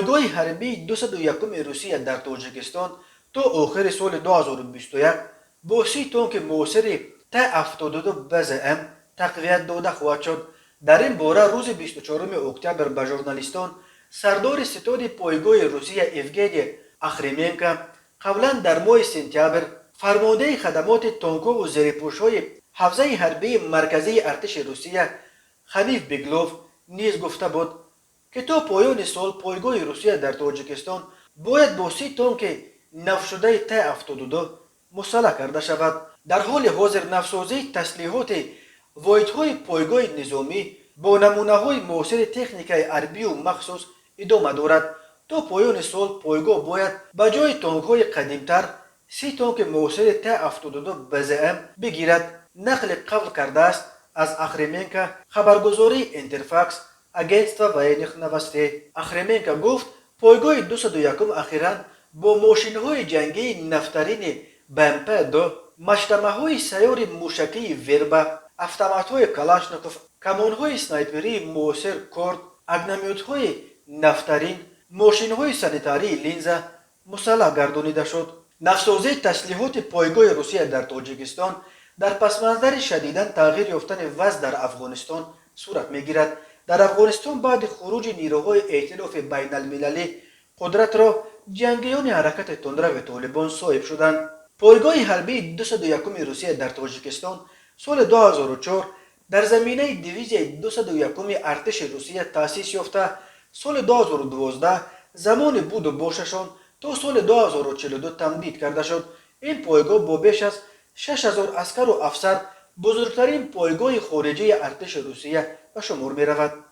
پایگاه حربی 201 روسیه در تاجیکستان تا آخر سال 2021 با 30 تانک موثر T-72 BZM تقویت داده خواهد شد. در این باره روز 24 اکتبر به ژورنالیستان سردار ستاد پایگاه روسیه ایوگنی اخریمنکو قبلا در ماه سپتامبر فرمانده خدمات تانک‌ها و زیرپوش‌های حوزه حربی مرکزی ارتش روسیه خمیف بیگلوف نیز گفته بود که تا پایان سال پایگاه روسیه در تاجیکستان باید با 30 تانک نوشده T-72 مسلح کرده شود. در حال حاضر نوسازی تسلیحات واحدهای پایگاه نظامی با نمونه‌های معاصر تکنیک حربی و مخصوص ادامه دارد. تا پایان سال پایگاه باید به جای تانک‌های قدیمتر 30 تانک معاصر T-72 BZM بگیرد. نقل قول کرده است از اخریمنکو خبرگزاری اینترفاکس агентство военных новостей. اخریمنکو گفت پایگاه 201 اخیراً با ماشین‌های جنگی نفترین BMP-2 مشتمه‌های سیار موشکی وربا، автомат‌های کلاشنکوف، کمان‌های سنایپری معاصر کورد، اگنامیوت‌های نفترین، ماشین‌های سانیتاری لینزا مسلح گردانیده شد. نوسازی تسلیحات پایگاه روسیه در تاجیکستان در پسمانده شدیداً تغییر یافتن وضع در افغانستان صورت می‌گیرد. در افغانستان بعد خروج نیروهای ائتلاف بین المللی قدرت را جنگیان حرکت تندرو طالبان صاحب شدند. پایگاه حربی 201 روسیه در تاجیکستان سال 2004 در زمینه دیویژن 201 ارتش روسیه تأسیس یافته. سال 2012 زمان بود و باششان تا سال 2042 تمدید کرده شد. این پایگاه با بیش از 6000 عسکر و افسر بزرگترین پایگاه خارجی ارتش روسیه به شمار می رود.